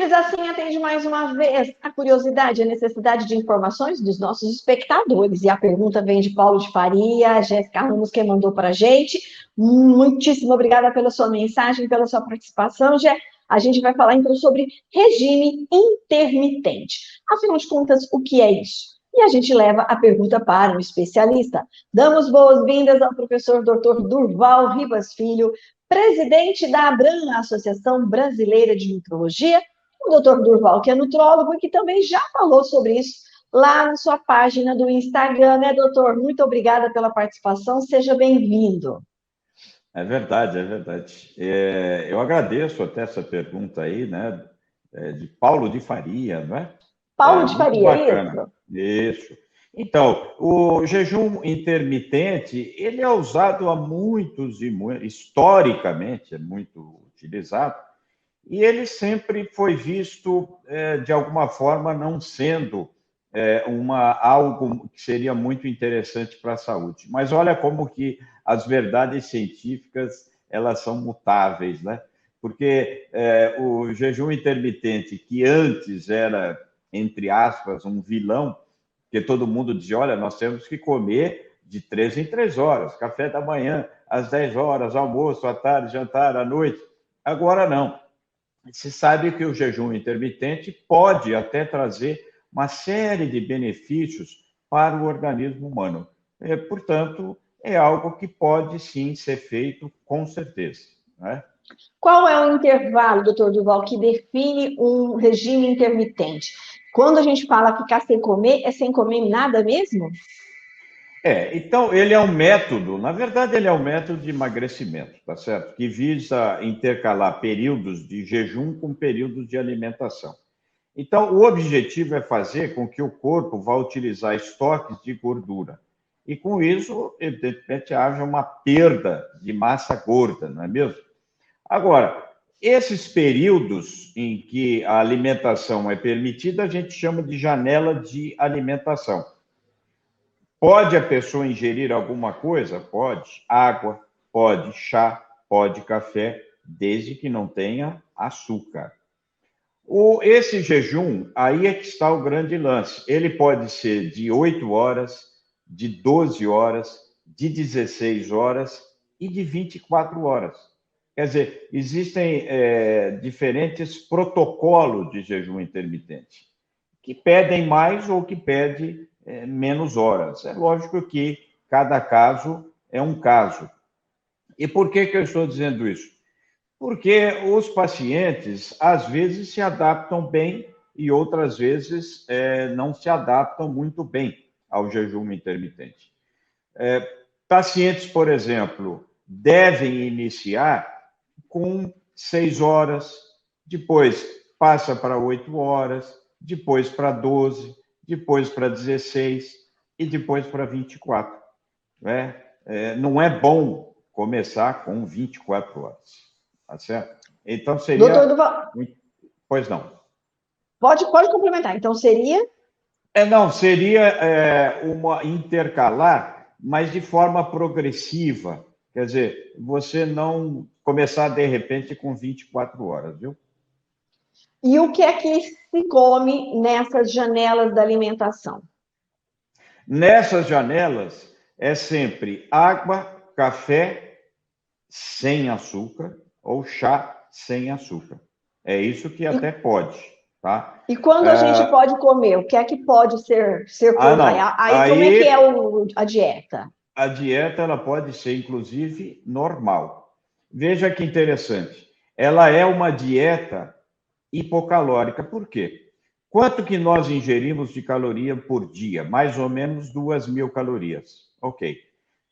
Simples assim atende mais uma vez a curiosidade e a necessidade de informações dos nossos espectadores. E a pergunta vem de Paulo de Faria, a Jéssica Ramos, que mandou para a gente. Muitíssimo obrigada pela sua mensagem, pela sua participação, Jé. A gente vai falar então sobre regime intermitente. Afinal de contas, o que é isso? E a gente leva a pergunta para um especialista. Damos boas-vindas ao professor Dr. Durval Ribas Filho, presidente da ABRAM, a Associação Brasileira de Nutrologia, o Dr. Durval, que é nutrólogo e que também já falou sobre isso lá na sua página do Instagram, né, doutor? Muito obrigada pela participação, seja bem-vindo. É verdade, é verdade. Eu agradeço até essa pergunta aí, né, de Paulo de Faria, não é? Paulo de Muito Faria, bacana. Isso. Então, o jejum intermitente, ele é usado há muitos e historicamente é muito utilizado, e ele sempre foi visto, de alguma forma, não sendo algo que seria muito interessante para a saúde. Mas olha como que as verdades científicas elas são mutáveis, né? Porque o jejum intermitente, que antes era, entre aspas, um vilão, porque todo mundo dizia, olha, nós temos que comer de 3 em 3 horas, café da manhã, às 10 horas, almoço, à tarde, jantar, à noite. Agora não. Se sabe que o jejum intermitente pode até trazer uma série de benefícios para o organismo humano. Portanto, é algo que pode sim ser feito com certeza, né? Qual é o intervalo, doutor Durval, que define um regime intermitente? Quando a gente fala ficar sem comer, é sem comer nada mesmo? Então, ele é um método, na verdade, ele é um método de emagrecimento, tá certo? Que visa intercalar períodos de jejum com períodos de alimentação. Então, o objetivo é fazer com que o corpo vá utilizar estoques de gordura. E com isso, evidentemente, haja uma perda de massa gorda, não é mesmo? Agora, esses períodos em que a alimentação é permitida, a gente chama de janela de alimentação. Pode a pessoa ingerir alguma coisa? Pode. Água, pode. Chá, pode. Café, desde que não tenha açúcar. Esse jejum, aí é que está o grande lance. Ele pode ser de 8 horas, de 12 horas, de 16 horas e de 24 horas. Quer dizer, existem diferentes protocolos de jejum intermitente, que pedem mais ou que pedem menos horas. É lógico que cada caso é um caso. E por que eu estou dizendo isso? Porque os pacientes, às vezes, se adaptam bem e outras vezes não se adaptam muito bem ao jejum intermitente. Pacientes, por exemplo, devem iniciar com 6 horas, depois passa para 8 horas, depois para 12, depois para 16 e depois para 24. Né? Não é bom começar com 24 horas. Tá certo? Então seria. Doutor Durval, Pois não. pode complementar. Então seria? Não, seria uma intercalar, mas de forma progressiva. Quer dizer, você não começar de repente com 24 horas, viu? E o que é que se come nessas janelas da alimentação? Nessas janelas é sempre água, café sem açúcar ou chá sem açúcar. É isso que até pode, tá? E quando a gente pode comer, o que é que pode ser comido? Não. Aí como é que é a dieta? A dieta ela pode ser, inclusive, normal. Veja que interessante. Ela é uma dieta hipocalórica. Por quê? Quanto que nós ingerimos de caloria por dia? Mais ou menos 2.000 calorias. Ok.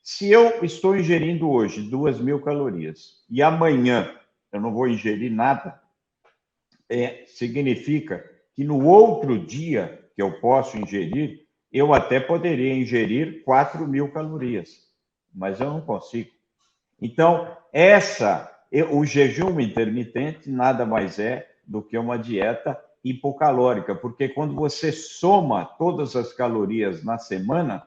Se eu estou ingerindo hoje 2.000 calorias e amanhã eu não vou ingerir nada, significa que no outro dia que eu posso ingerir, eu até poderia ingerir 4.000 calorias, mas eu não consigo. Então, o jejum intermitente nada mais é do que uma dieta hipocalórica, porque quando você soma todas as calorias na semana,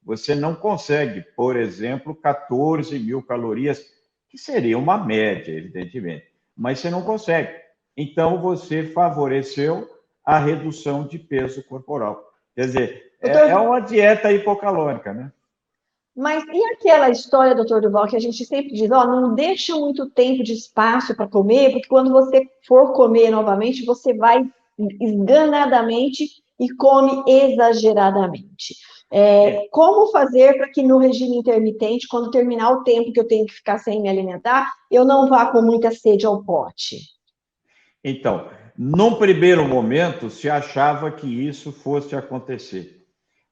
você não consegue, por exemplo, 14.000 calorias, que seria uma média, evidentemente, mas você não consegue. então você favoreceu a redução de peso corporal. Quer dizer, é Doutor, uma dieta hipocalórica, né? mas e aquela história, doutor Duval, que a gente sempre diz, ó, não deixa muito tempo de espaço para comer, porque quando você for comer novamente, você vai esganadamente e come exageradamente. É. Como fazer para que no regime intermitente, quando terminar o tempo que eu tenho que ficar sem me alimentar, eu não vá com muita sede ao pote? Então, num primeiro momento, se achava que isso fosse acontecer.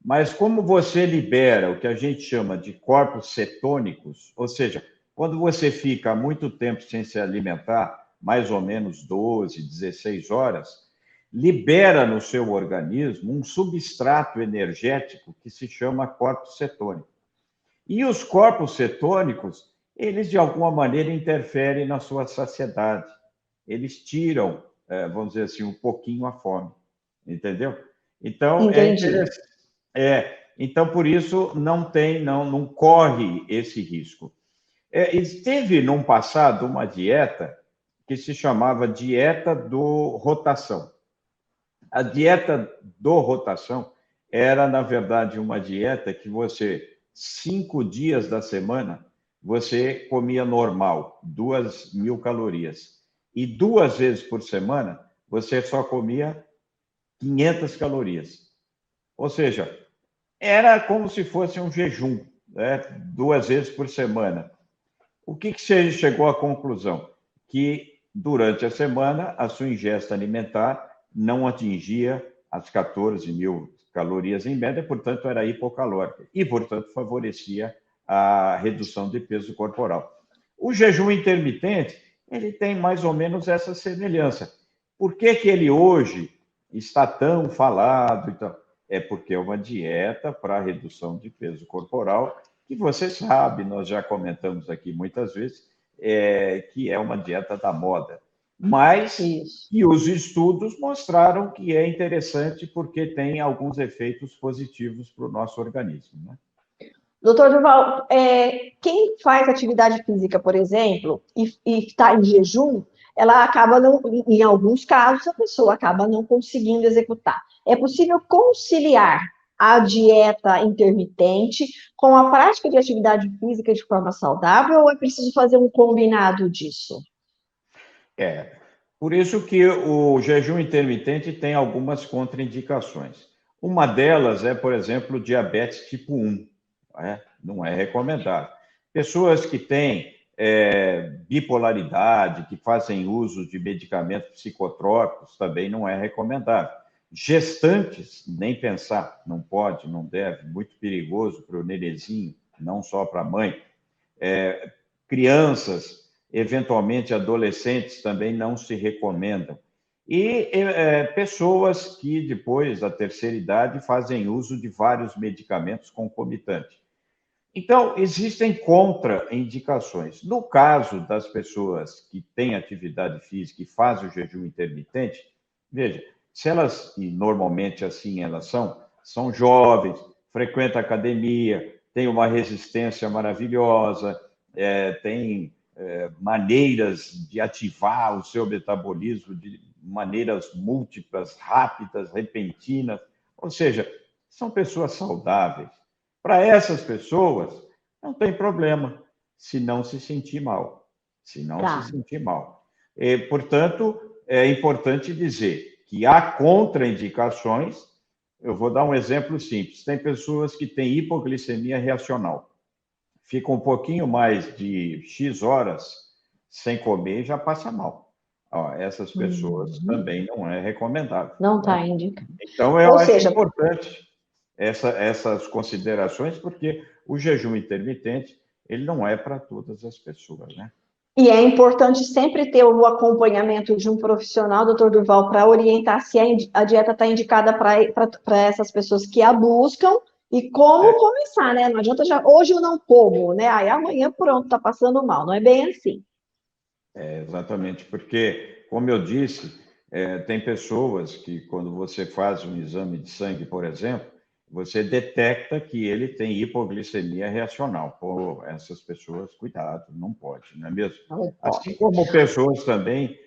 Mas como você libera o que a gente chama de corpos cetônicos, ou seja, quando você fica muito tempo sem se alimentar, mais ou menos 12, 16 horas, libera no seu organismo um substrato energético que se chama corpo cetônico. E os corpos cetônicos, eles de alguma maneira interferem na sua saciedade. Eles tiram, vamos dizer assim, um pouquinho a fome, entendeu? Então é Entendi. interessante. Então por isso não corre esse risco. Teve num passado uma dieta que se chamava dieta do rotação. A dieta do rotação era, na verdade, uma dieta que você, 5 dias da semana, você comia normal, 2.000 calorias. E 2 vezes por semana, você só comia 500 calorias. Ou seja, era como se fosse um jejum, né? 2 vezes por semana. O que você chegou à conclusão? Que durante a semana a sua ingesta alimentar não atingia as 14.000 calorias em média, portanto era hipocalórica e, portanto, favorecia a redução de peso corporal. O jejum intermitente, ele tem mais ou menos essa semelhança. Por que que ele hoje está tão falado? Então, é porque é uma dieta para redução de peso corporal que você sabe, nós já comentamos aqui muitas vezes, que é uma dieta da moda, mas Isso. que os estudos mostraram que é interessante porque tem alguns efeitos positivos para o nosso organismo. Né? Doutor Durval, quem faz atividade física, por exemplo, e está em jejum, ela acaba não, em alguns casos, a pessoa acaba não conseguindo executar. É possível conciliar a dieta intermitente com a prática de atividade física de forma saudável ou é preciso fazer um combinado disso? É, por isso que o jejum intermitente tem algumas contraindicações. Uma delas é, por exemplo, diabetes tipo 1, né? Não é recomendado. Pessoas que têm bipolaridade, que fazem uso de medicamentos psicotrópicos, também não é recomendado. Gestantes, nem pensar, não pode, não deve, muito perigoso para o nenenzinho, não só para a mãe. Crianças, eventualmente adolescentes, também não se recomendam. E pessoas que, depois da terceira idade, fazem uso de vários medicamentos concomitantes. Então, existem contraindicações. No caso das pessoas que têm atividade física e fazem o jejum intermitente, veja, se elas, e normalmente assim elas são jovens, frequentam academia, têm uma resistência maravilhosa, têm maneiras de ativar o seu metabolismo de maneiras múltiplas, rápidas, repentinas, ou seja, são pessoas saudáveis. Para essas pessoas, não tem problema se não se sentir mal. Se não se Tá. sentir mal. Portanto, é importante dizer que há contraindicações. Eu vou dar um exemplo simples. Tem pessoas que têm hipoglicemia reacional. Fica um pouquinho mais de X horas sem comer e já passa mal. Essas pessoas Uhum. também não é recomendável. Não Né? está indicado. Então, eu Ou acho seja, importante essas considerações, porque o jejum intermitente ele não é para todas as pessoas, né? e é importante sempre ter o acompanhamento de um profissional, doutor Durval, para orientar se a dieta está indicada para essas pessoas que a buscam e como É, começar, né? Não adianta já, hoje eu não como, né? Aí amanhã pronto, está passando mal. Não é bem assim. exatamente, porque, como eu disse, tem pessoas que, quando você faz um exame de sangue, por exemplo, você detecta que ele tem hipoglicemia reacional. Pô, essas pessoas, cuidado, não pode, não é mesmo? Não Assim pode. como pessoas também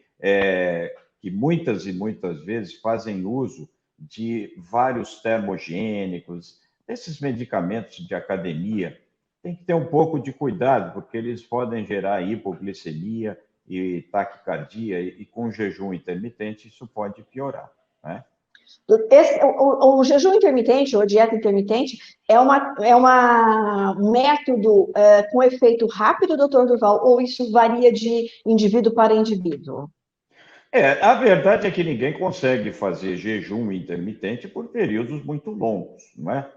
que muitas e muitas vezes fazem uso de vários termogênicos, esses medicamentos de academia. Tem que ter um pouco de cuidado, porque eles podem gerar hipoglicemia e taquicardia, e com jejum intermitente isso pode piorar, né? O jejum intermitente, ou dieta intermitente, um método com efeito rápido, doutor Durval, ou isso varia de indivíduo para indivíduo? A verdade é que ninguém consegue fazer jejum intermitente por períodos muito longos, não é?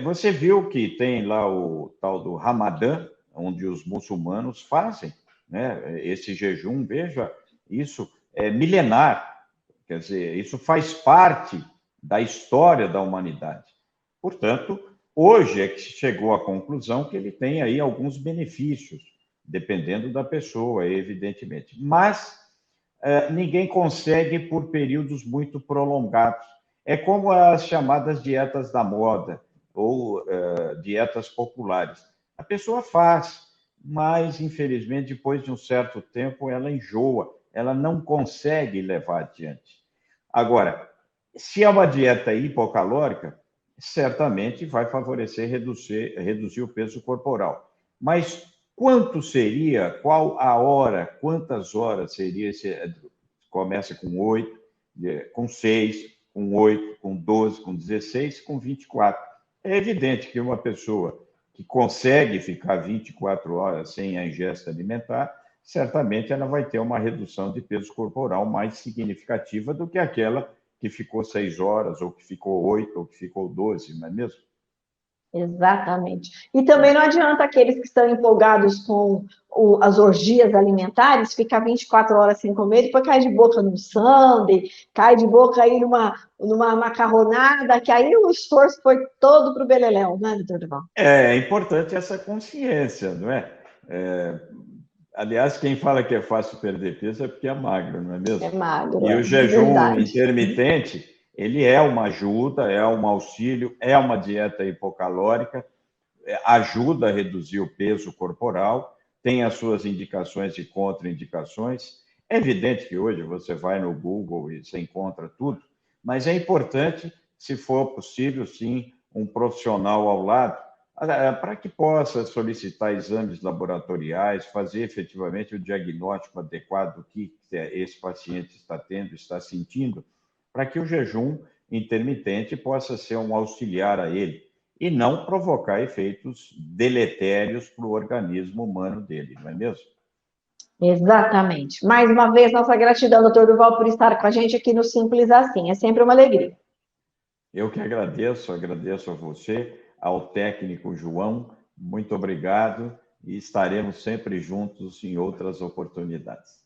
Você viu que tem lá o tal do Ramadã, onde os muçulmanos fazem, né, esse jejum, veja, isso é milenar, quer dizer, isso faz parte da história da humanidade. Portanto, hoje é que se chegou à conclusão que ele tem aí alguns benefícios, dependendo da pessoa, evidentemente. Mas ninguém consegue por períodos muito prolongados. É como as chamadas dietas da moda ou dietas populares. A pessoa faz, mas, infelizmente, depois de um certo tempo, ela enjoa, ela não consegue levar adiante. Agora, se é uma dieta hipocalórica, certamente vai favorecer reduzir o peso corporal. Mas quanto seria, qual a hora, quantas horas seria esse? Começa com 8, com 6, com 8, com 12, com 16, com 24. É evidente que uma pessoa que consegue ficar 24 horas sem a ingesta alimentar, certamente ela vai ter uma redução de peso corporal mais significativa do que aquela que ficou 6 horas, ou que ficou 8, ou que ficou 12, não é mesmo? Exatamente. E também não adianta aqueles que estão empolgados com as orgias alimentares ficar 24 horas sem comer, depois cai de boca num sundae, cai de boca aí numa macarronada, que aí o esforço foi todo para o beleléu, né, doutor Duval? É importante essa consciência, não é? Aliás, quem fala que é fácil perder peso é porque é magro, não é mesmo? É magro, E é o jejum verdade. intermitente, ele é uma ajuda, é um auxílio, é uma dieta hipocalórica, ajuda a reduzir o peso corporal, tem as suas indicações e contraindicações. É evidente que hoje você vai no Google e você encontra tudo, mas é importante, se for possível, sim, um profissional ao lado, para que possa solicitar exames laboratoriais, fazer efetivamente o diagnóstico adequado do que esse paciente está tendo, está sentindo, para que o jejum intermitente possa ser um auxiliar a ele e não provocar efeitos deletérios para o organismo humano dele, não é mesmo? Exatamente. Mais uma vez, nossa gratidão, doutor Duval, por estar com a gente aqui no Simples Assim. É sempre uma alegria. Eu que agradeço a você, ao técnico João, muito obrigado e estaremos sempre juntos em outras oportunidades.